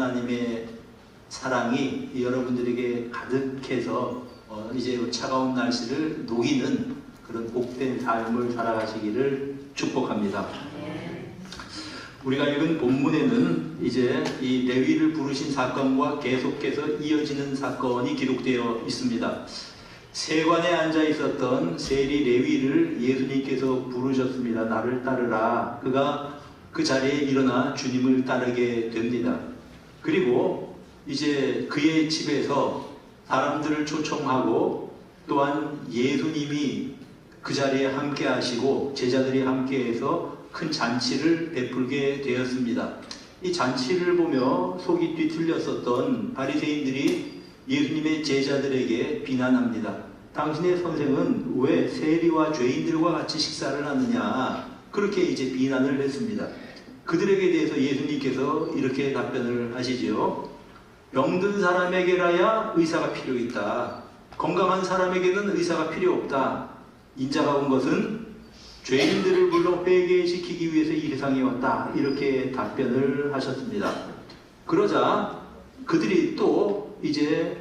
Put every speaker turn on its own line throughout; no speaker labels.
하나님의 사랑이 여러분들에게 가득해서 이제 차가운 날씨를 녹이는 그런 복된 삶을 살아가시기를 축복합니다. 우리가 읽은 본문에는 이제 이 레위를 부르신 사건과 계속해서 이어지는 사건이 기록되어 있습니다. 세관에 앉아 있었던 세리 레위를 예수님께서 부르셨습니다. 나를 따르라. 그가 그 자리에 일어나 주님을 따르게 됩니다. 그리고 이제 그의 집에서 사람들을 초청하고 또한 예수님이 그 자리에 함께 하시고 제자들이 함께해서 큰 잔치를 베풀게 되었습니다. 이 잔치를 보며 속이 뒤틀렸었던 바리새인들이 예수님의 제자들에게 비난합니다. 당신의 선생은 왜 세리와 죄인들과 같이 식사를 하느냐? 그렇게 이제 비난을 했습니다. 그들에게 대해서 예수님께서 이렇게 답변을 하시지요. 병든 사람에게라야 의사가 필요 있다. 건강한 사람에게는 의사가 필요 없다. 인자가 온 것은 죄인들을 불러 회개시키기 위해서 이 세상에 왔다. 이렇게 답변을 하셨습니다. 그러자 그들이 또 이제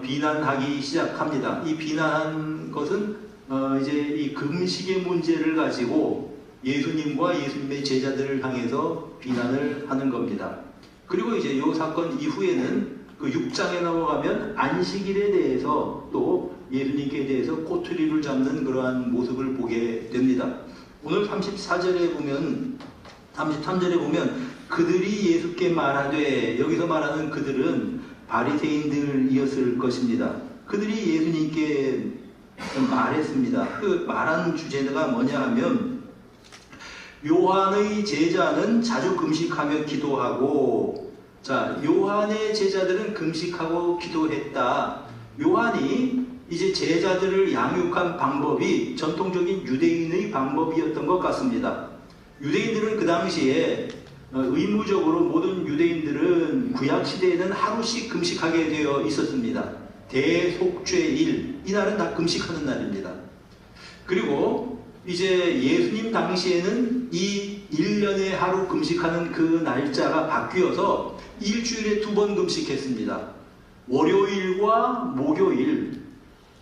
비난하기 시작합니다. 이 비난한 것은 이제 이 금식의 문제를 가지고 예수님과 예수님의 제자들을 향해서 비난을 하는 겁니다. 그리고 이제 이 사건 이후에는 그 6장에 넘어가면 안식일에 대해서 또 예수님께 대해서 꼬투리를 잡는 그러한 모습을 보게 됩니다. 오늘 33절에 보면 그들이 예수께 말하되, 여기서 말하는 그들은 바리새인들이었을 것입니다. 그들이 예수님께 말했습니다. 그 말한 주제가 뭐냐 하면 요한의 제자는 자주 금식하며 기도하고, 자, 요한의 제자들은 금식하고 기도했다. 요한이 이제 제자들을 양육한 방법이 전통적인 유대인의 방법이었던 것 같습니다. 유대인들은 그 당시에 의무적으로 모든 유대인들은 구약시대에는 하루씩 금식하게 되어 있었습니다. 대속죄일, 이날은 다 금식하는 날입니다. 그리고 이제 예수님 당시에는 이 1년에 하루 금식하는 그 날짜가 바뀌어서 일주일에 2번 금식했습니다. 월요일과 목요일.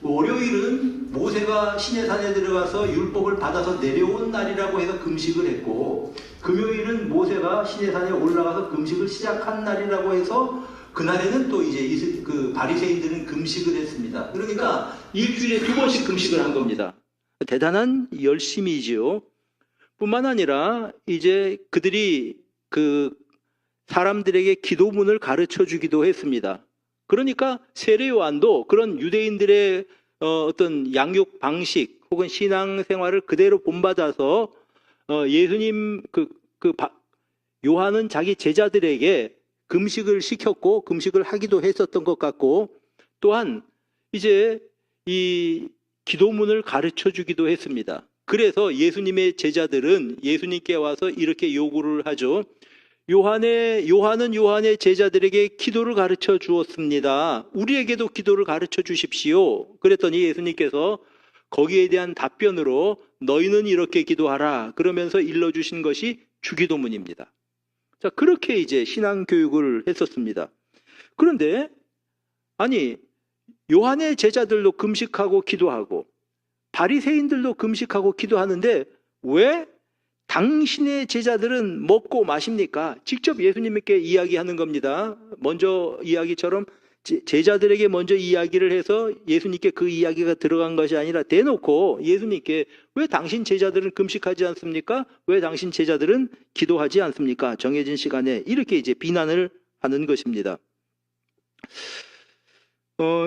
월요일은 모세가 시내산에 들어가서 율법을 받아서 내려온 날이라고 해서 금식을 했고, 금요일은 모세가 시내산에 올라가서 금식을 시작한 날이라고 해서 그날에는 또 이제 그 바리새인들은 금식을 했습니다. 그러니까 일주일에 2번씩 금식을 한 겁니다. 대단한 열심이지요. 뿐만 아니라 이제 그들이 그 사람들에게 기도문을 가르쳐 주기도 했습니다. 그러니까 세례 요한도 그런 유대인들의 어떤 양육 방식 혹은 신앙 생활을 그대로 본받아서 예수님 요한은 자기 제자들에게 금식을 시켰고 금식을 하기도 했었던 것 같고, 또한 이제 이 기도문을 가르쳐 주기도 했습니다. 그래서 예수님의 제자들은 예수님께 와서 이렇게 요구를 하죠. 요한은 요한의 제자들에게 기도를 가르쳐 주었습니다. 우리에게도 기도를 가르쳐 주십시오. 그랬더니 예수님께서 거기에 대한 답변으로 너희는 이렇게 기도하라 그러면서 일러주신 것이 주기도문입니다. 자, 그렇게 이제 신앙 교육을 했었습니다. 그런데 아니, 요한의 제자들도 금식하고 기도하고 바리새인들도 금식하고 기도하는데 왜 당신의 제자들은 먹고 마십니까? 직접 예수님께 이야기하는 겁니다. 먼저 이야기처럼 제자들에게 먼저 이야기를 해서 예수님께 그 이야기가 들어간 것이 아니라 대놓고 예수님께 왜 당신 제자들은 금식하지 않습니까? 왜 당신 제자들은 기도하지 않습니까? 정해진 시간에 이렇게 이제 비난을 하는 것입니다.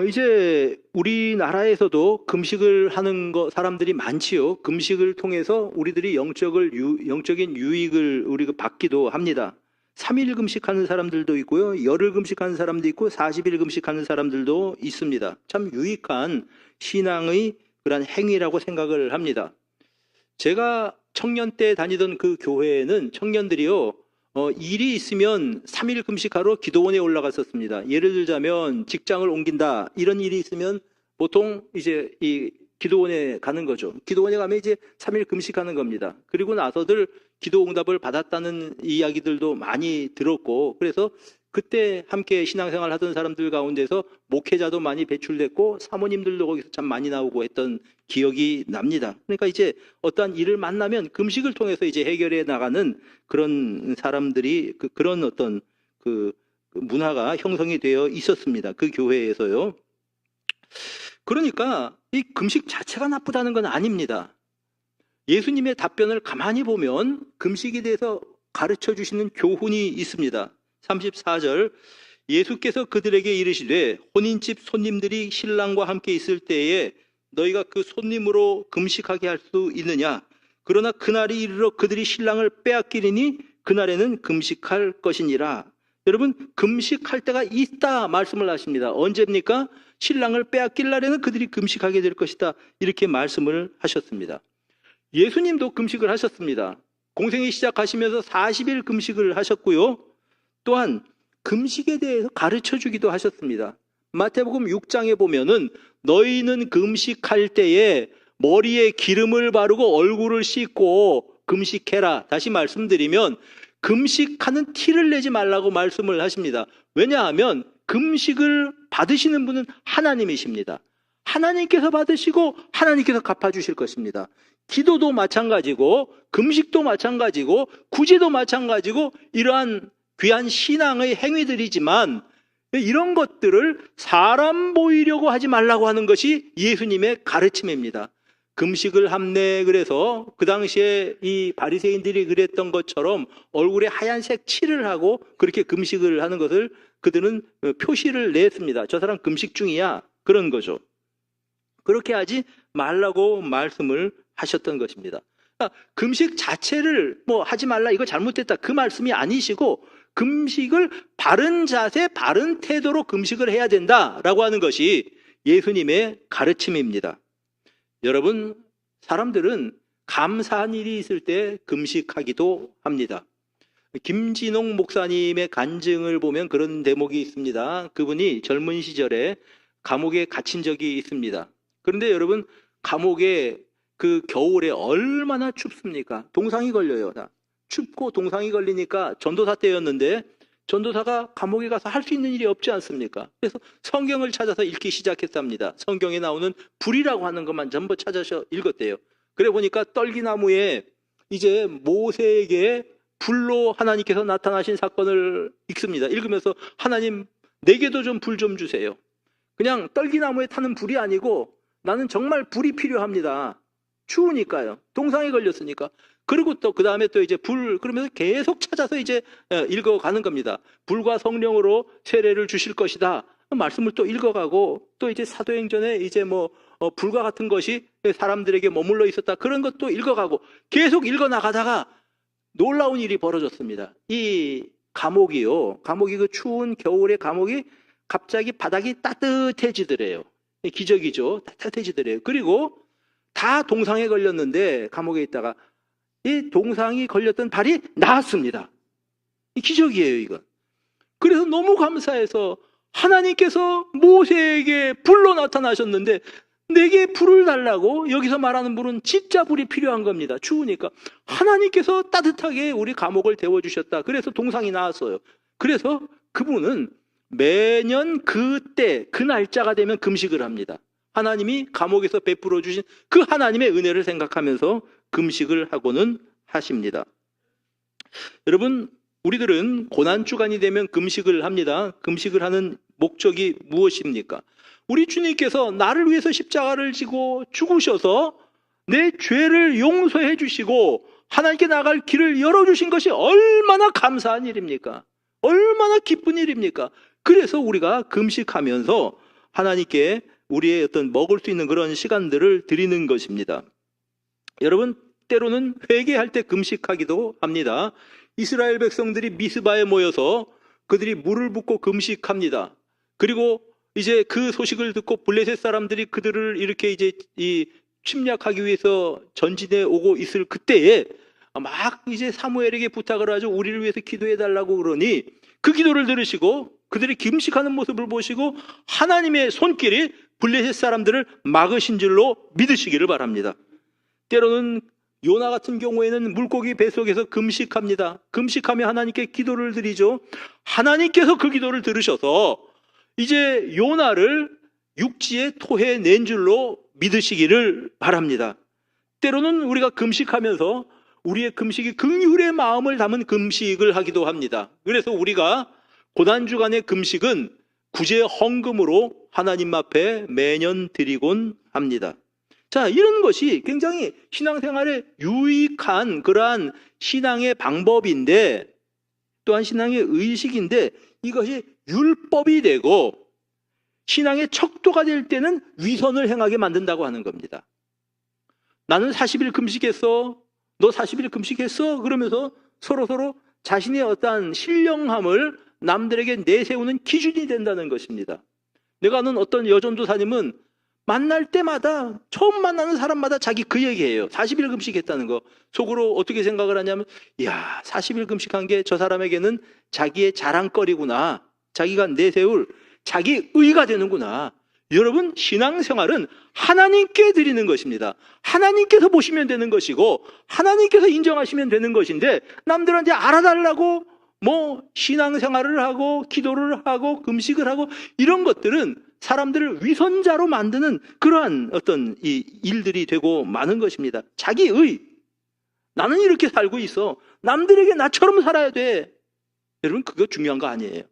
이제 우리나라에서도 금식을 하는 사람들이 많지요. 금식을 통해서 우리들이 영적인 유익을 우리가 받기도 합니다. 3일 금식하는 사람들도 있고요. 열흘 금식하는 사람도 있고 40일 금식하는 사람들도 있습니다. 참 유익한 신앙의 그런 행위라고 생각을 합니다. 제가 청년 때 다니던 그 교회에는 청년들이요, 일이 있으면 3일 금식하러 기도원에 올라갔었습니다. 예를 들자면 직장을 옮긴다 이런 일이 있으면 보통 이제 이 기도원에 가는 거죠. 기도원에 가면 이제 3일 금식하는 겁니다. 그리고 나서들 기도 응답을 받았다는 이야기들도 많이 들었고, 그래서 그때 함께 신앙생활 하던 사람들 가운데서 목회자도 많이 배출됐고 사모님들도 거기서 참 많이 나오고 했던 기억이 납니다. 그러니까 이제 어떠한 일을 만나면 금식을 통해서 이제 해결해 나가는 그런 사람들이 그런 어떤 그 문화가 형성이 되어 있었습니다. 그 교회에서요. 그러니까 이 금식 자체가 나쁘다는 건 아닙니다. 예수님의 답변을 가만히 보면 금식에 대해서 가르쳐 주시는 교훈이 있습니다. 34절, 예수께서 그들에게 이르시되 혼인집 손님들이 신랑과 함께 있을 때에 너희가 그 손님으로 금식하게 할 수 있느냐? 그러나 그날이 이르러 그들이 신랑을 빼앗기리니 그날에는 금식할 것이니라. 여러분, 금식할 때가 있다 말씀을 하십니다. 언제입니까? 신랑을 빼앗길 날에는 그들이 금식하게 될 것이다, 이렇게 말씀을 하셨습니다. 예수님도 금식을 하셨습니다. 공생애 시작하시면서 40일 금식을 하셨고요. 또한 금식에 대해서 가르쳐 주기도 하셨습니다. 마태복음 6장에 보면은 너희는 금식할 때에 머리에 기름을 바르고 얼굴을 씻고 금식해라. 다시 말씀드리면 금식하는 티를 내지 말라고 말씀을 하십니다. 왜냐하면 금식을 받으시는 분은 하나님이십니다. 하나님께서 받으시고 하나님께서 갚아주실 것입니다. 기도도 마찬가지고 금식도 마찬가지고 구제도 마찬가지고 이러한 귀한 신앙의 행위들이지만 이런 것들을 사람 보이려고 하지 말라고 하는 것이 예수님의 가르침입니다. 금식을 함내, 그래서 그 당시에 이 바리새인들이 그랬던 것처럼 얼굴에 하얀색 칠을 하고 그렇게 금식을 하는 것을 그들은 표시를 냈습니다. 저 사람 금식 중이야, 그런 거죠. 그렇게 하지 말라고 말씀을 하셨던 것입니다. 그러니까 금식 자체를 뭐 하지 말라, 이거 잘못됐다, 그 말씀이 아니시고 금식을 바른 자세, 바른 태도로 금식을 해야 된다라고 하는 것이 예수님의 가르침입니다. 여러분, 사람들은 감사한 일이 있을 때 금식하기도 합니다. 김진홍 목사님의 간증을 보면 그런 대목이 있습니다. 그분이 젊은 시절에 감옥에 갇힌 적이 있습니다. 그런데 여러분, 감옥에 그 겨울에 얼마나 춥습니까? 동상이 걸려요. 춥고 동상이 걸리니까 전도사 때였는데 전도사가 감옥에 가서 할 수 있는 일이 없지 않습니까? 그래서 성경을 찾아서 읽기 시작했답니다. 성경에 나오는 불이라고 하는 것만 전부 찾아서 읽었대요. 그래 보니까 떨기나무에 이제 모세에게 불로 하나님께서 나타나신 사건을 읽습니다. 읽으면서 하나님, 내게도 좀 불 좀 주세요. 그냥 떨기나무에 타는 불이 아니고 나는 정말 불이 필요합니다. 추우니까요. 동상에 걸렸으니까. 그리고 또 그 다음에 또 이제 불, 그러면서 계속 찾아서 이제 읽어가는 겁니다. 불과 성령으로 세례를 주실 것이다, 말씀을 또 읽어가고, 또 이제 사도행전에 이제 뭐 불과 같은 것이 사람들에게 머물러 있었다, 그런 것도 읽어가고 계속 읽어나가다가 놀라운 일이 벌어졌습니다. 이 감옥이요, 감옥이 그 추운 겨울의 감옥이 갑자기 바닥이 따뜻해지더래요. 기적이죠. 따뜻해지더래요. 그리고 다 동상에 걸렸는데 감옥에 있다가 이 동상이 걸렸던 발이 나았습니다. 이 기적이에요, 이건. 그래서 너무 감사해서 하나님께서 모세에게 불로 나타나셨는데 내게 불을 달라고, 여기서 말하는 불은 진짜 불이 필요한 겁니다. 추우니까. 하나님께서 따뜻하게 우리 감옥을 데워주셨다. 그래서 동상이 나왔어요. 그래서 그분은 매년 그때 그 날짜가 되면 금식을 합니다. 하나님이 감옥에서 베풀어 주신 그 하나님의 은혜를 생각하면서 금식을 하고는 하십니다. 여러분, 우리들은 고난주간이 되면 금식을 합니다. 금식을 하는 목적이 무엇입니까? 우리 주님께서 나를 위해서 십자가를 지고 죽으셔서 내 죄를 용서해 주시고 하나님께 나갈 길을 열어주신 것이 얼마나 감사한 일입니까? 얼마나 기쁜 일입니까? 그래서 우리가 금식하면서 하나님께 우리의 어떤 먹을 수 있는 그런 시간들을 드리는 것입니다. 여러분, 때로는 회개할 때 금식하기도 합니다. 이스라엘 백성들이 미스바에 모여서 그들이 물을 붓고 금식합니다. 그리고 이제 그 소식을 듣고 블레셋 사람들이 그들을 이렇게 이제 침략하기 위해서 전진해 오고 있을 그때에 막 이제 사무엘에게 부탁을 하죠. 우리를 위해서 기도해 달라고 그러니 그 기도를 들으시고 그들이 금식하는 모습을 보시고 하나님의 손길이 블레셋 사람들을 막으신 줄로 믿으시기를 바랍니다. 때로는 요나 같은 경우에는 물고기 뱃속에서 금식합니다. 금식하며 하나님께 기도를 드리죠. 하나님께서 그 기도를 들으셔서 이제 요나를 육지에 토해낸 줄로 믿으시기를 바랍니다. 때로는 우리가 금식하면서 우리의 금식이 긍휼의 마음을 담은 금식을 하기도 합니다. 그래서 우리가 고난주간의 금식은 구제 헌금으로 하나님 앞에 매년 드리곤 합니다. 자, 이런 것이 굉장히 신앙생활에 유익한 그러한 신앙의 방법인데, 또한 신앙의 의식인데, 이것이 율법이 되고 신앙의 척도가 될 때는 위선을 행하게 만든다고 하는 겁니다. 나는 40일 금식했어, 너 40일 금식했어, 그러면서 서로 자신의 어떠한 신령함을 남들에게 내세우는 기준이 된다는 것입니다. 내가 아는 어떤 여전도사님은 만날 때마다, 처음 만나는 사람마다 자기 그 얘기예요. 40일 금식했다는 거. 속으로 어떻게 생각을 하냐면, 이야, 40일 금식한 게 저 사람에게는 자기의 자랑거리구나, 자기가 내세울 자기 의가 되는구나. 여러분, 신앙생활은 하나님께 드리는 것입니다. 하나님께서 보시면 되는 것이고 하나님께서 인정하시면 되는 것인데, 남들한테 알아달라고 신앙생활을 하고 기도를 하고 금식을 하고 이런 것들은 사람들을 위선자로 만드는 그러한 어떤 이 일들이 되고 마는 것입니다. 자기의, 나는 이렇게 살고 있어, 남들에게 나처럼 살아야 돼. 여러분, 그거 중요한 거 아니에요.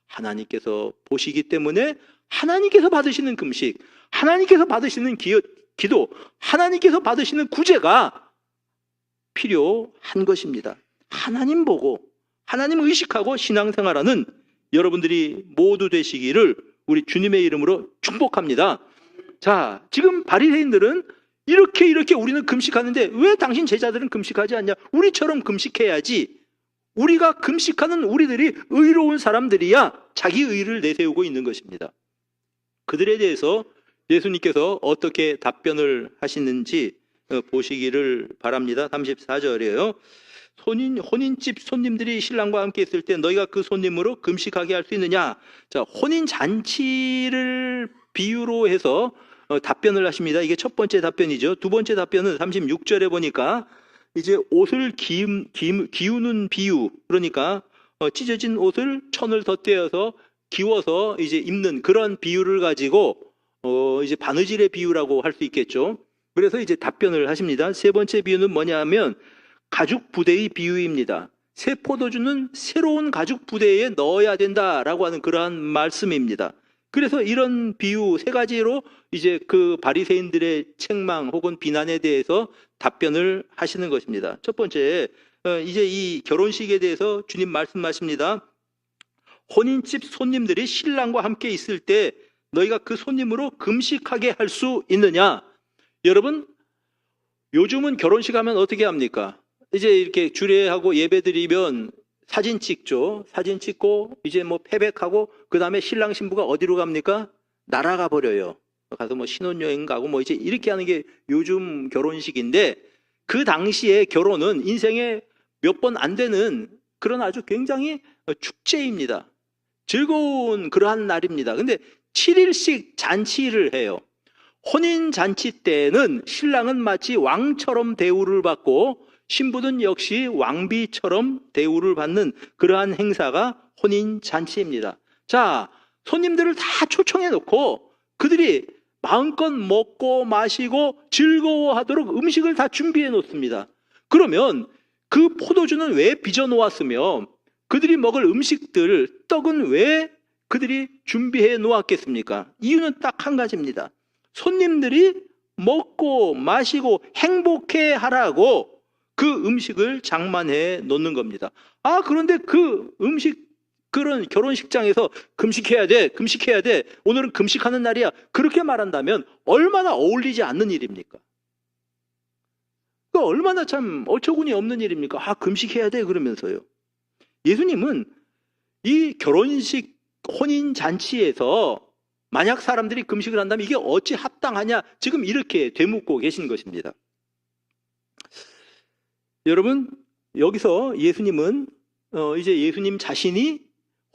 하나님께서 보시기 때문에 하나님께서 받으시는 금식, 하나님께서 받으시는 기도, 하나님께서 받으시는 구제가 필요한 것입니다. 하나님 보고 하나님 의식하고 신앙생활하는 여러분들이 모두 되시기를 우리 주님의 이름으로 축복합니다. 자, 지금 바리새인들은 이렇게 우리는 금식하는데 왜 당신 제자들은 금식하지 않냐? 우리처럼 금식해야지. 우리가 금식하는 우리들이 의로운 사람들이야 자기 의를 내세우고 있는 것입니다. 그들에 대해서 예수님께서 어떻게 답변을 하시는지 보시기를 바랍니다. 34절이에요. 혼인집 손님들이 신랑과 함께 있을 때 너희가 그 손님으로 금식하게 할 수 있느냐? 자, 혼인 잔치를 비유로 해서 답변을 하십니다. 이게 첫 번째 답변이죠. 두 번째 답변은 36절에 보니까 이제 옷을 기우는 비유, 그러니까 찢어진 옷을 천을 덧대어서 기워서 이제 입는 그런 비유를 가지고 이제 바느질의 비유라고 할 수 있겠죠. 그래서 이제 답변을 하십니다. 세 번째 비유는 뭐냐면 가죽 부대의 비유입니다. 새 포도주는 새로운 가죽 부대에 넣어야 된다라고 하는 그러한 말씀입니다. 그래서 이런 비유 세 가지로 이제 그 바리새인들의 책망 혹은 비난에 대해서 답변을 하시는 것입니다. 첫 번째, 이제 이 결혼식에 대해서 주님 말씀하십니다. 혼인집 손님들이 신랑과 함께 있을 때 너희가 그 손님으로 금식하게 할 수 있느냐? 여러분, 요즘은 결혼식 하면 어떻게 합니까? 이제 이렇게 주례하고 예배드리면 사진 찍죠. 사진 찍고 이제 패백하고 그 다음에 신랑 신부가 어디로 갑니까? 날아가 버려요. 가서 신혼여행 가고 이제 이렇게 하는 게 요즘 결혼식인데, 그 당시에 결혼은 인생에 몇 번 안 되는 그런 아주 굉장히 축제입니다. 즐거운 그러한 날입니다. 근데 7일씩 잔치를 해요. 혼인 잔치 때는 신랑은 마치 왕처럼 대우를 받고 신부는 역시 왕비처럼 대우를 받는 그러한 행사가 혼인 잔치입니다. 자, 손님들을 다 초청해 놓고 그들이 마음껏 먹고 마시고 즐거워하도록 음식을 다 준비해 놓습니다. 그러면 그 포도주는 왜 빚어 놓았으며 그들이 먹을 음식들, 떡은 왜 그들이 준비해 놓았겠습니까? 이유는 딱 한 가지입니다. 손님들이 먹고 마시고 행복해 하라고 그 음식을 장만해 놓는 겁니다. 그런데 그 음식, 그런 결혼식장에서 금식해야 돼, 금식해야 돼, 오늘은 금식하는 날이야, 그렇게 말한다면 얼마나 어울리지 않는 일입니까? 얼마나 참 어처구니 없는 일입니까? 금식해야 돼 그러면서요. 예수님은 이 결혼식 혼인 잔치에서 만약 사람들이 금식을 한다면 이게 어찌 합당하냐, 지금 이렇게 되묻고 계신 것입니다. 여러분, 여기서 예수님은 이제 예수님 자신이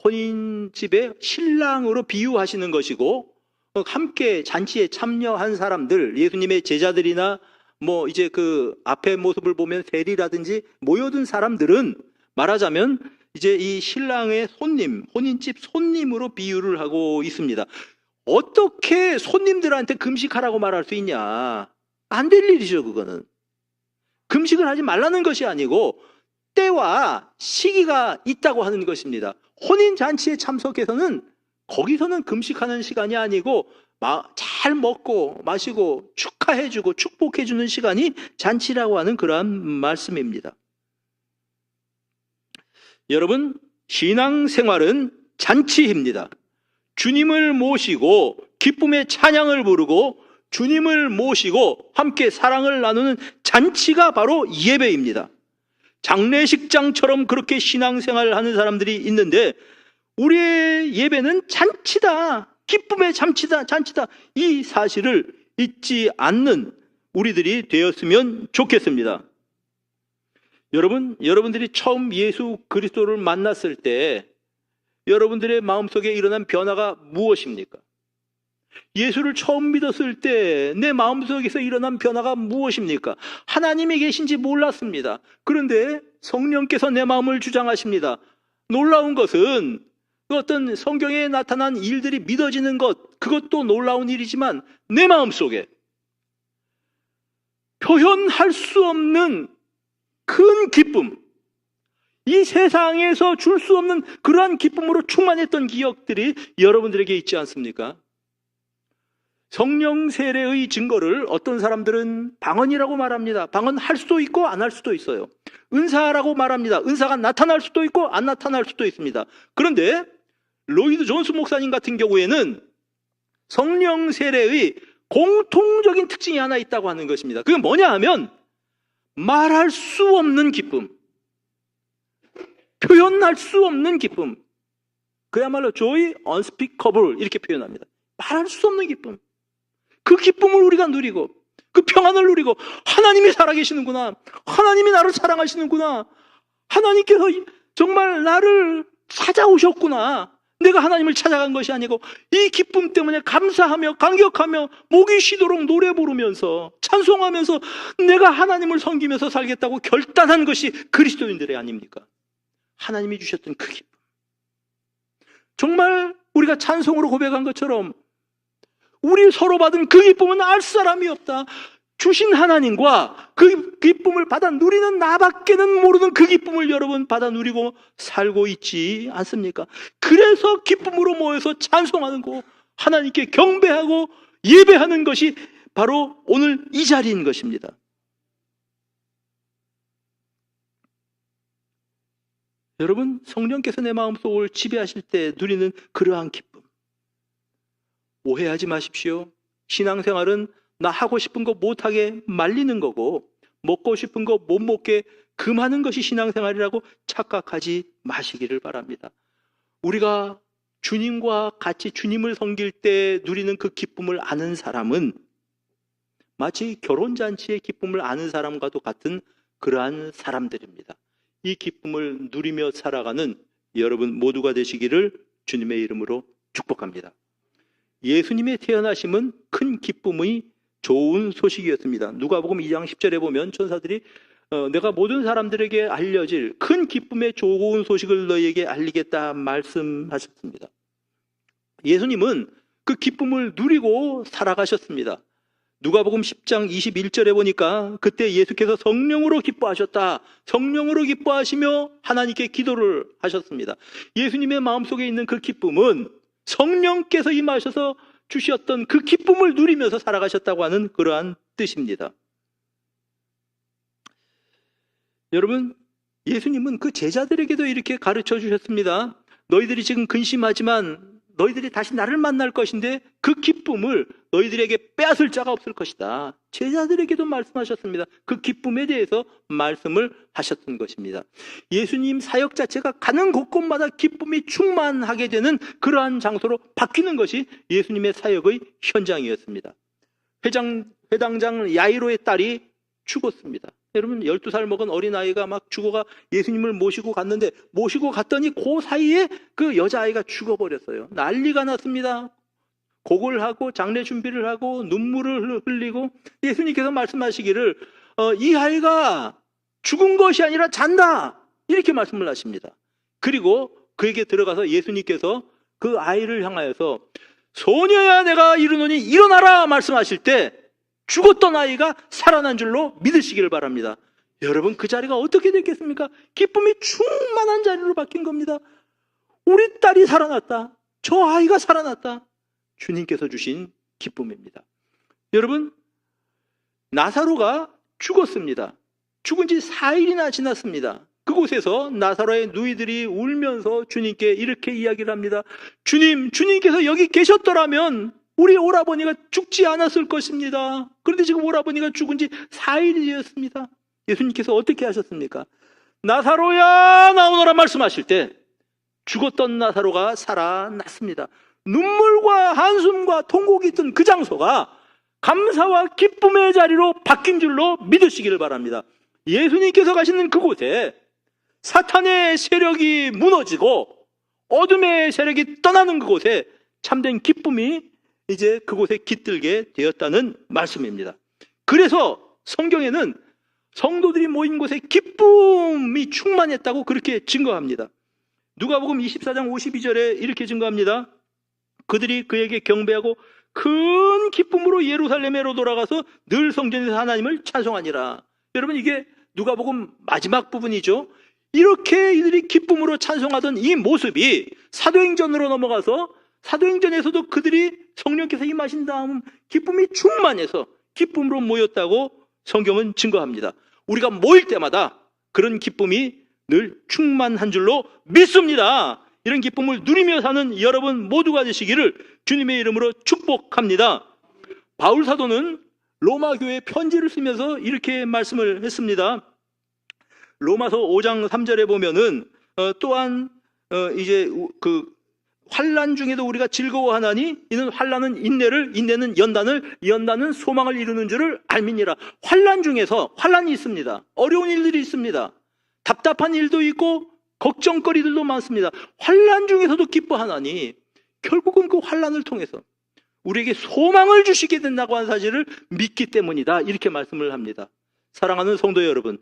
혼인집의 신랑으로 비유하시는 것이고, 함께 잔치에 참여한 사람들, 예수님의 제자들이나 뭐 이제 그 앞에 모습을 보면 세리라든지 모여든 사람들은 말하자면 이제 이 신랑의 손님, 혼인집 손님으로 비유를 하고 있습니다. 어떻게 손님들한테 금식하라고 말할 수 있냐? 안 될 일이죠, 그거는. 금식을 하지 말라는 것이 아니고 때와 시기가 있다고 하는 것입니다. 혼인잔치에 참석해서는 거기서는 금식하는 시간이 아니고 잘 먹고 마시고 축하해주고 축복해주는 시간이 잔치라고 하는 그러한 말씀입니다. 여러분, 신앙생활은 잔치입니다. 주님을 모시고 기쁨의 찬양을 부르고 주님을 모시고 함께 사랑을 나누는 잔치가 바로 예배입니다. 장례식장처럼 그렇게 신앙생활을 하는 사람들이 있는데 우리의 예배는 잔치다. 기쁨의 잔치다. 이 사실을 잊지 않는 우리들이 되었으면 좋겠습니다. 여러분들이 처음 예수 그리스도를 만났을 때 여러분들의 마음속에 일어난 변화가 무엇입니까? 예수를 처음 믿었을 때 내 마음속에서 일어난 변화가 무엇입니까? 하나님이 계신지 몰랐습니다. 그런데 성령께서 내 마음을 주장하십니다. 놀라운 것은 어떤 성경에 나타난 일들이 믿어지는 것, 그것도 놀라운 일이지만 내 마음속에 표현할 수 없는 큰 기쁨, 이 세상에서 줄 수 없는 그러한 기쁨으로 충만했던 기억들이 여러분들에게 있지 않습니까? 성령 세례의 증거를 어떤 사람들은 방언이라고 말합니다. 방언할 수도 있고 안 할 수도 있어요. 은사라고 말합니다. 은사가 나타날 수도 있고 안 나타날 수도 있습니다. 그런데 로이드 존스 목사님 같은 경우에는 성령 세례의 공통적인 특징이 하나 있다고 하는 것입니다. 그게 뭐냐 하면 말할 수 없는 기쁨, 표현할 수 없는 기쁨, 그야말로 joy unspeakable 이렇게 표현합니다. 말할 수 없는 기쁨, 그 기쁨을 우리가 누리고 그 평안을 누리고 하나님이 살아계시는구나, 하나님이 나를 사랑하시는구나, 하나님께서 정말 나를 찾아오셨구나, 내가 하나님을 찾아간 것이 아니고 이 기쁨 때문에 감사하며 감격하며 목이 쉬도록 노래 부르면서 찬송하면서 내가 하나님을 섬기면서 살겠다고 결단한 것이 그리스도인들의 아닙니까? 하나님이 주셨던 그 기쁨, 정말 우리가 찬송으로 고백한 것처럼 우리 서로 받은 그 기쁨은 알 사람이 없다. 주신 하나님과 그 기쁨을 받아 누리는 나밖에는 모르는 그 기쁨을 여러분 받아 누리고 살고 있지 않습니까? 그래서 기쁨으로 모여서 찬송하는 거, 하나님께 경배하고 예배하는 것이 바로 오늘 이 자리인 것입니다. 여러분, 성령께서 내 마음속을 지배하실 때 누리는 그러한 기쁨, 오해하지 마십시오. 신앙생활은 나 하고 싶은 거 못하게 말리는 거고 먹고 싶은 거 못 먹게 금하는 것이 신앙생활이라고 착각하지 마시기를 바랍니다. 우리가 주님과 같이 주님을 섬길 때 누리는 그 기쁨을 아는 사람은 마치 결혼잔치의 기쁨을 아는 사람과도 같은 그러한 사람들입니다. 이 기쁨을 누리며 살아가는 여러분 모두가 되시기를 주님의 이름으로 축복합니다. 예수님의 태어나심은 큰 기쁨의 좋은 소식이었습니다. 누가복음 2장 10절에 보면 천사들이 내가 모든 사람들에게 알려질 큰 기쁨의 좋은 소식을 너희에게 알리겠다 말씀하셨습니다. 예수님은 그 기쁨을 누리고 살아가셨습니다. 누가복음 10장 21절에 보니까 그때 예수께서 성령으로 기뻐하셨다. 성령으로 기뻐하시며 하나님께 기도를 하셨습니다. 예수님의 마음속에 있는 그 기쁨은 성령께서 임하셔서 주셨던 그 기쁨을 누리면서 살아가셨다고 하는 그러한 뜻입니다. 여러분, 예수님은 그 제자들에게도 이렇게 가르쳐 주셨습니다. 너희들이 지금 근심하지만 너희들이 다시 나를 만날 것인데 그 기쁨을 너희들에게 빼앗을 자가 없을 것이다. 제자들에게도 말씀하셨습니다. 그 기쁨에 대해서 말씀을 하셨던 것입니다. 예수님 사역 자체가 가는 곳곳마다 기쁨이 충만하게 되는 그러한 장소로 바뀌는 것이 예수님의 사역의 현장이었습니다. 회당장 야이로의 딸이 죽었습니다. 여러분, 12살 먹은 어린아이가 막 죽어가 예수님을 모시고 갔는데 모시고 갔더니 그 사이에 그 여자아이가 죽어버렸어요. 난리가 났습니다. 곡을 하고 장례 준비를 하고 눈물을 흘리고 예수님께서 말씀하시기를 이 아이가 죽은 것이 아니라 잔다 이렇게 말씀을 하십니다. 그리고 그에게 들어가서 예수님께서 그 아이를 향하여서 소녀야 내가 이르노니 일어나라 말씀하실 때 죽었던 아이가 살아난 줄로 믿으시기를 바랍니다. 여러분 그 자리가 어떻게 됐겠습니까? 기쁨이 충만한 자리로 바뀐 겁니다. 우리 딸이 살아났다. 저 아이가 살아났다. 주님께서 주신 기쁨입니다. 여러분 나사로가 죽었습니다. 죽은 지 4일이나 지났습니다. 그곳에서 나사로의 누이들이 울면서 주님께 이렇게 이야기를 합니다. 주님께서 여기 계셨더라면 우리 오라버니가 죽지 않았을 것입니다. 그런데 지금 오라버니가 죽은 지 4일이 되었습니다. 예수님께서 어떻게 하셨습니까? 나사로야 나오너라 말씀하실 때 죽었던 나사로가 살아났습니다. 눈물과 한숨과 통곡이 있던 그 장소가 감사와 기쁨의 자리로 바뀐 줄로 믿으시기를 바랍니다. 예수님께서 가시는 그곳에 사탄의 세력이 무너지고 어둠의 세력이 떠나는 그곳에 참된 기쁨이 이제 그곳에 깃들게 되었다는 말씀입니다. 그래서 성경에는 성도들이 모인 곳에 기쁨이 충만했다고 그렇게 증거합니다. 누가복음 24장 52절에 이렇게 증거합니다. 그들이 그에게 경배하고 큰 기쁨으로 예루살렘으로 돌아가서 늘 성전에서 하나님을 찬송하니라. 여러분 이게 누가복음 마지막 부분이죠. 이렇게 이들이 기쁨으로 찬송하던 이 모습이 사도행전으로 넘어가서 사도행전에서도 그들이 성령께서 임하신 다음 기쁨이 충만해서 기쁨으로 모였다고 성경은 증거합니다. 우리가 모일 때마다 그런 기쁨이 늘 충만한 줄로 믿습니다. 이런 기쁨을 누리며 사는 여러분 모두가 되시기를 주님의 이름으로 축복합니다. 바울 사도는 로마 교회에 편지를 쓰면서 이렇게 말씀을 했습니다. 로마서 5장 3절에 보면은 또한 이제 그 환난 중에도 우리가 즐거워하나니 이는 환난은 인내를, 인내는 연단은 소망을 이루는 줄을 알미니라. 환난 중에서 환난이 있습니다. 어려운 일들이 있습니다. 답답한 일도 있고 걱정거리들도 많습니다. 환난 중에서도 기뻐하나니 결국은 그 환난을 통해서 우리에게 소망을 주시게 된다고 하는 사실을 믿기 때문이다. 이렇게 말씀을 합니다. 사랑하는 성도 여러분,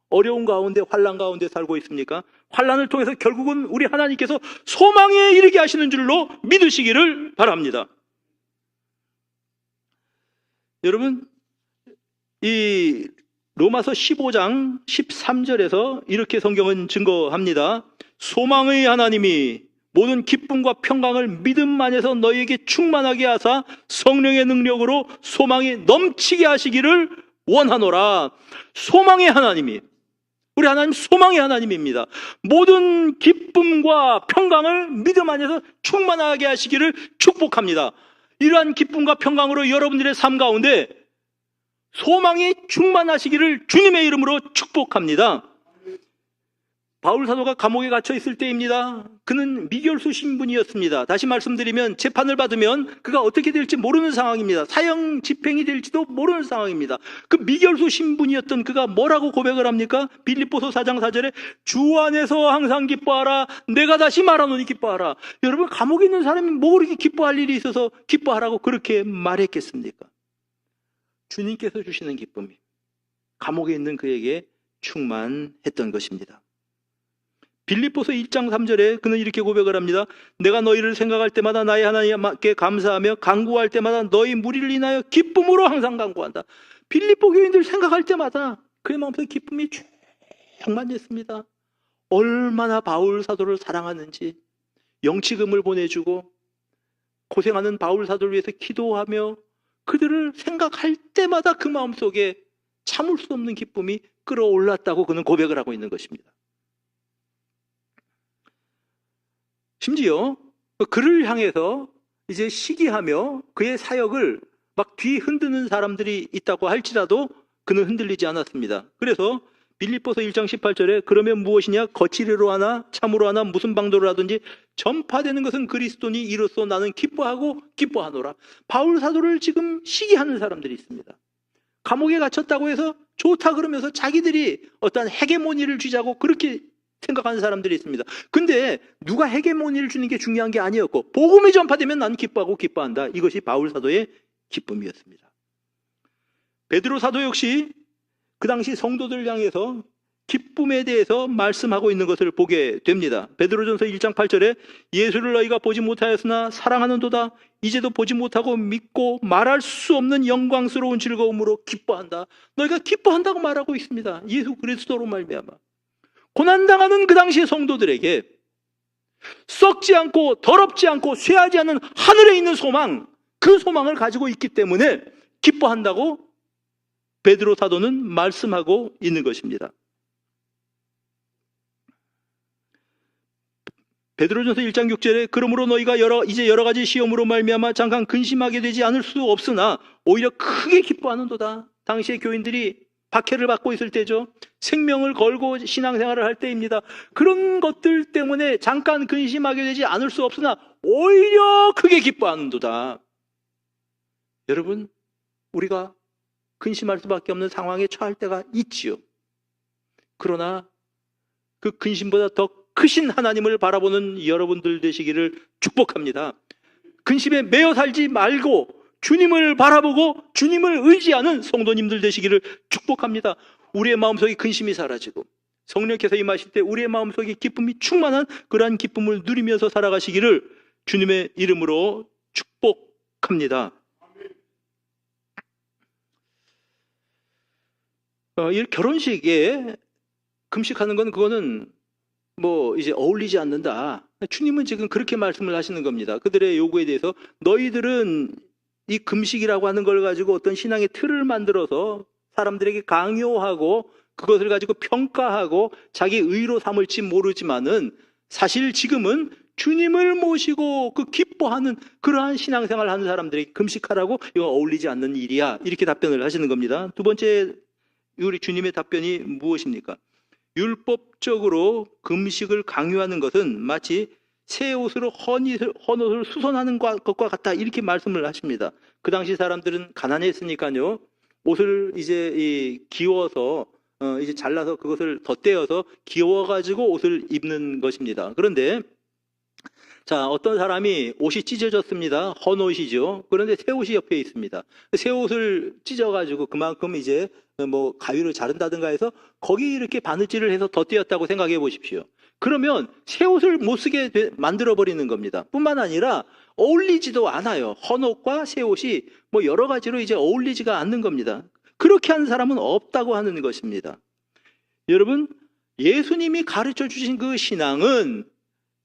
어려운 가운데 환난 가운데 살고 있습니까? 환난을 통해서 결국은 우리 하나님께서 소망에 이르게 하시는 줄로 믿으시기를 바랍니다. 여러분 이 로마서 15장 13절에서 이렇게 성경은 증거합니다. 소망의 하나님이 모든 기쁨과 평강을 믿음 안에서 너희에게 충만하게 하사 성령의 능력으로 소망이 넘치게 하시기를 원하노라. 소망의 하나님이, 우리 하나님 소망의 하나님입니다. 모든 기쁨과 평강을 믿음 안에서 충만하게 하시기를 축복합니다. 이러한 기쁨과 평강으로 여러분들의 삶 가운데 소망이 충만하시기를 주님의 이름으로 축복합니다. 바울 사도가 감옥에 갇혀 있을 때입니다. 그는 미결수 신분이었습니다. 다시 말씀드리면 재판을 받으면 그가 어떻게 될지 모르는 상황입니다. 사형 집행이 될지도 모르는 상황입니다. 그 미결수 신분이었던 그가 뭐라고 고백을 합니까? 빌립보서 4장 4절에 주 안에서 항상 기뻐하라. 내가 다시 말하노니 기뻐하라. 여러분 감옥에 있는 사람이 뭐 그렇게 기뻐할 일이 있어서 기뻐하라고 그렇게 말했겠습니까? 주님께서 주시는 기쁨이 감옥에 있는 그에게 충만했던 것입니다. 빌립보서 1장 3절에 그는 이렇게 고백을 합니다. 내가 너희를 생각할 때마다 나의 하나님께 감사하며 간구할 때마다 너희 무리를 인하여 기쁨으로 항상 간구한다. 빌립보 교인들 생각할 때마다 그의 마음속에 기쁨이 충만했습니다. 얼마나 바울 사도를 사랑하는지 영치금을 보내주고 고생하는 바울 사도를 위해서 기도하며 그들을 생각할 때마다 그 마음속에 참을 수 없는 기쁨이 끌어올랐다고 그는 고백을 하고 있는 것입니다. 심지어 그를 향해서 이제 시기하며 그의 사역을 막 뒤 흔드는 사람들이 있다고 할지라도 그는 흔들리지 않았습니다. 그래서 빌립보서 1장 18절에 그러면 무엇이냐? 거칠이로 하나 참으로 하나 무슨 방도로 하든지 전파되는 것은 그리스도니 이로써 나는 기뻐하고 기뻐하노라. 바울 사도를 지금 시기하는 사람들이 있습니다. 감옥에 갇혔다고 해서 좋다 그러면서 자기들이 어떤 헤게모니를 쥐자고 그렇게
생각하는 사람들이 있습니다. 근데 누가 헤게모니를 주는 게 중요한 게 아니었고 복음이 전파되면 난 기뻐하고 기뻐한다. 이것이 바울 사도의 기쁨이었습니다. 베드로 사도 역시 그 당시 성도들을 향해서 기쁨에 대해서 말씀하고 있는 것을 보게 됩니다. 베드로전서 1장 8절에 예수를 너희가 보지 못하였으나 사랑하는도다. 이제도 보지 못하고 믿고 말할 수 없는 영광스러운 즐거움으로 기뻐한다. 너희가 기뻐한다고 말하고 있습니다. 예수 그리스도로 말미암아. 고난당하는 그 당시의 성도들에게 썩지 않고 더럽지 않고 쇠하지 않는 하늘에 있는 소망, 그 소망을 가지고 있기 때문에 기뻐한다고 베드로 사도는 말씀하고 있는 것입니다. 베드로전서 1장 6절에 그러므로 너희가 이제 여러 가지 시험으로 말미암아 잠깐 근심하게 되지 않을 수 없으나 오히려 크게 기뻐하는도다. 당시의 교인들이 박해를 받고 있을 때죠. 생명을 걸고 신앙생활을 할 때입니다. 그런 것들 때문에 잠깐 근심하게 되지 않을 수 없으나 오히려 크게 기뻐하는도다. 여러분, 우리가 근심할 수밖에 없는 상황에 처할 때가 있지요. 그러나 그 근심보다 더 크신 하나님을 바라보는 여러분들 되시기를 축복합니다. 근심에 매여 살지 말고 주님을 바라보고 주님을 의지하는 성도님들 되시기를 축복합니다. 우리의 마음속에 근심이 사라지고 성령께서 임하실 때 우리의 마음속에 기쁨이 충만한 그러한 기쁨을 누리면서 살아가시기를 주님의 이름으로 축복합니다. 이 결혼식에 금식하는 건 그거는 이제 어울리지 않는다. 주님은 지금 그렇게 말씀을 하시는 겁니다. 그들의 요구에 대해서 너희들은 이 금식이라고 하는 걸 가지고 어떤 신앙의 틀을 만들어서 사람들에게 강요하고 그것을 가지고 평가하고 자기 의로 삼을지 모르지만은 사실 지금은 주님을 모시고 그 기뻐하는 그러한 신앙생활을 하는 사람들에게 금식하라고 이거 어울리지 않는 일이야. 이렇게 답변을 하시는 겁니다. 두 번째 우리 주님의 답변이 무엇입니까? 율법적으로 금식을 강요하는 것은 마치 새 옷으로 헌 옷을 수선하는 것과 같다. 이렇게 말씀을 하십니다. 그 당시 사람들은 가난했으니까요. 옷을 이제 기워서 이제 잘라서 그것을 덧대어서 기워가지고 옷을 입는 것입니다. 그런데 자, 어떤 사람이 옷이 찢어졌습니다. 헌 옷이죠. 그런데 새 옷이 옆에 있습니다. 새 옷을 찢어가지고 그만큼 이제 가위로 자른다든가 해서 거기 이렇게 바느질을 해서 덧대었다고 생각해 보십시오. 그러면 새 옷을 못 쓰게 만들어 버리는 겁니다. 뿐만 아니라 어울리지도 않아요. 헌 옷과 새 옷이 여러 가지로 이제 어울리지가 않는 겁니다. 그렇게 하는 사람은 없다고 하는 것입니다. 여러분, 예수님이 가르쳐 주신 그 신앙은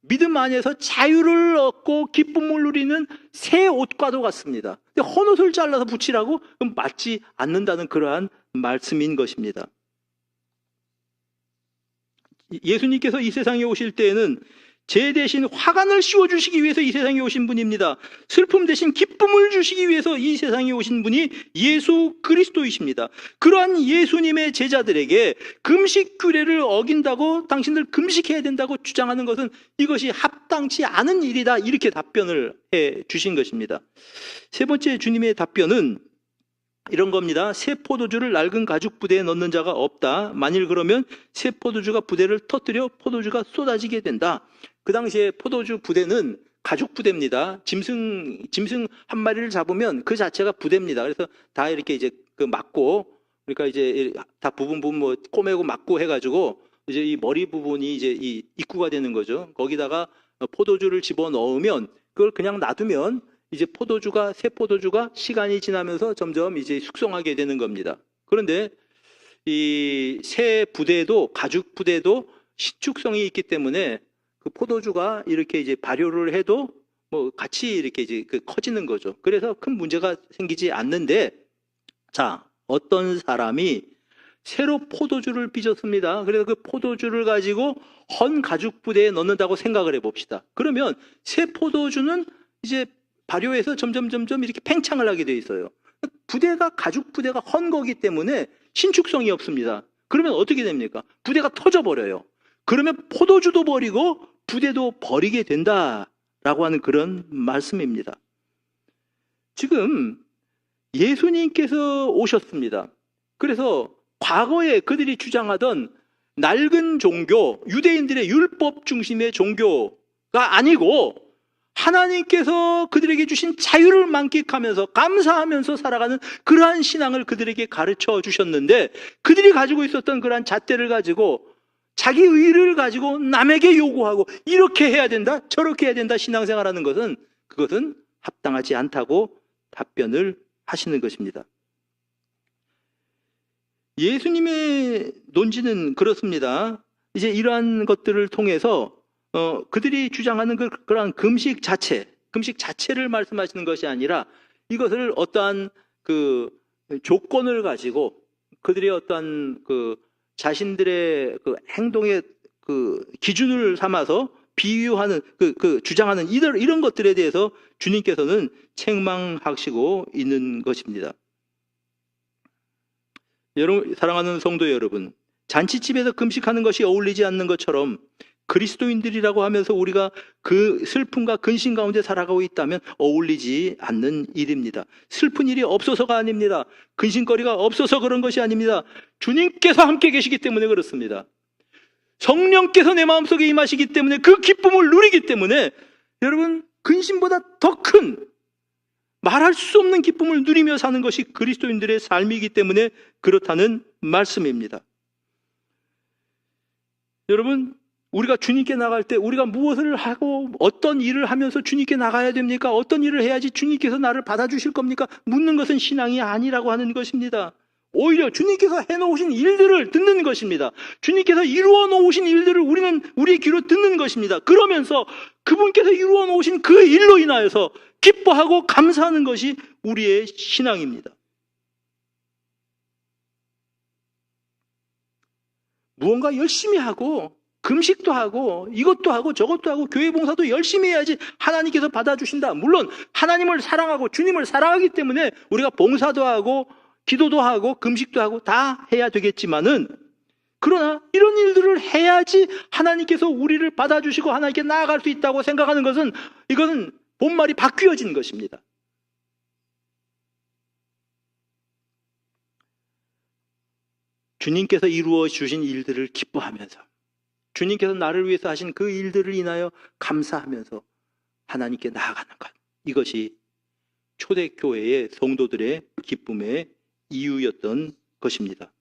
믿음 안에서 자유를 얻고 기쁨을 누리는 새 옷과도 같습니다. 근데 헌 옷을 잘라서 붙이라고? 그럼 맞지 않는다는 그러한 말씀인 것입니다. 예수님께서 이 세상에 오실 때에는 죄 대신 화관을 씌워주시기 위해서 이 세상에 오신 분입니다. 슬픔 대신 기쁨을 주시기 위해서 이 세상에 오신 분이 예수 그리스도이십니다. 그러한 예수님의 제자들에게 금식 규례를 어긴다고 당신들 금식해야 된다고 주장하는 것은 이것이 합당치 않은 일이다. 이렇게 답변을 해 주신 것입니다. 세 번째 주님의 답변은 이런 겁니다. 새 포도주를 낡은 가죽 부대에 넣는 자가 없다. 만일 그러면 새 포도주가 부대를 터뜨려 포도주가 쏟아지게 된다. 그 당시에 포도주 부대는 가죽 부대입니다. 짐승 한 마리를 잡으면 그 자체가 부대입니다. 그래서 다 이렇게 이제 막고, 그러니까 이제 다 부분 꼬매고 막고 해가지고 이제 이 머리 부분이 이제 이 입구가 되는 거죠. 거기다가 포도주를 집어 넣으면 그걸 그냥 놔두면 이제 새 포도주가 시간이 지나면서 점점 이제 숙성하게 되는 겁니다. 그런데 이 새 부대도, 가죽 부대도 신축성이 있기 때문에 그 포도주가 이렇게 이제 발효를 해도 같이 이렇게 이제 커지는 거죠. 그래서 큰 문제가 생기지 않는데, 자, 어떤 사람이 새로 포도주를 빚었습니다. 그래서 그 포도주를 가지고 헌 가죽 부대에 넣는다고 생각을 해봅시다. 그러면 새 포도주는 이제 발효해서 점점 이렇게 팽창을 하게 돼 있어요. 가죽 부대가 헌 거기 때문에 신축성이 없습니다. 그러면 어떻게 됩니까? 부대가 터져버려요. 그러면 포도주도 버리고 부대도 버리게 된다라고 하는 그런 말씀입니다. 지금 예수님께서 오셨습니다. 그래서 과거에 그들이 주장하던 낡은 종교, 유대인들의 율법 중심의 종교가 아니고 하나님께서 그들에게 주신 자유를 만끽하면서 감사하면서 살아가는 그러한 신앙을 그들에게 가르쳐 주셨는데, 그들이 가지고 있었던 그러한 잣대를 가지고 자기 의를 가지고 남에게 요구하고 이렇게 해야 된다, 저렇게 해야 된다 신앙생활하는 것은, 그것은 합당하지 않다고 답변을 하시는 것입니다. 예수님의 논지는 그렇습니다. 이제 이러한 것들을 통해서 그들이 주장하는 그러한 금식 자체를 말씀하시는 것이 아니라, 이것을 어떠한 그 조건을 가지고 그들의 어떠한 그 자신들의 그 행동의 그 기준을 삼아서 비유하는 주장하는 이런 것들에 대해서 주님께서는 책망하시고 있는 것입니다. 여러분, 사랑하는 성도 여러분, 잔치집에서 금식하는 것이 어울리지 않는 것처럼 그리스도인들이라고 하면서 우리가 그 슬픔과 근심 가운데 살아가고 있다면 어울리지 않는 일입니다. 슬픈 일이 없어서가 아닙니다. 근심거리가 없어서 그런 것이 아닙니다. 주님께서 함께 계시기 때문에 그렇습니다. 성령께서 내 마음속에 임하시기 때문에, 그 기쁨을 누리기 때문에, 여러분, 근심보다 더 큰 말할 수 없는 기쁨을 누리며 사는 것이 그리스도인들의 삶이기 때문에 그렇다는 말씀입니다. 여러분, 우리가 주님께 나갈 때 우리가 무엇을 하고 어떤 일을 하면서 주님께 나가야 됩니까? 어떤 일을 해야지 주님께서 나를 받아주실 겁니까? 묻는 것은 신앙이 아니라고 하는 것입니다. 오히려 주님께서 해놓으신 일들을 듣는 것입니다. 주님께서 이루어 놓으신 일들을 우리는 우리의 귀로 듣는 것입니다. 그러면서 그분께서 이루어 놓으신 그 일로 인하여서 기뻐하고 감사하는 것이 우리의 신앙입니다. 무언가 열심히 하고 금식도 하고 이것도 하고 저것도 하고 교회 봉사도 열심히 해야지 하나님께서 받아주신다. 물론 하나님을 사랑하고 주님을 사랑하기 때문에 우리가 봉사도 하고 기도도 하고 금식도 하고 다 해야 되겠지만은, 그러나 이런 일들을 해야지 하나님께서 우리를 받아주시고 하나님께 나아갈 수 있다고 생각하는 것은, 이것은 본말이 바뀌어진 것입니다. 주님께서 이루어 주신 일들을 기뻐하면서, 주님께서 나를 위해서 하신 그 일들을 인하여 감사하면서 하나님께 나아가는 것, 이것이 초대교회의 성도들의 기쁨의 이유였던 것입니다.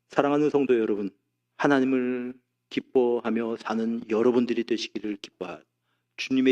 사랑하는 성도 여러분, 하나님을 기뻐하며 사는 여러분들이 되시기를 기뻐합니다. 주님의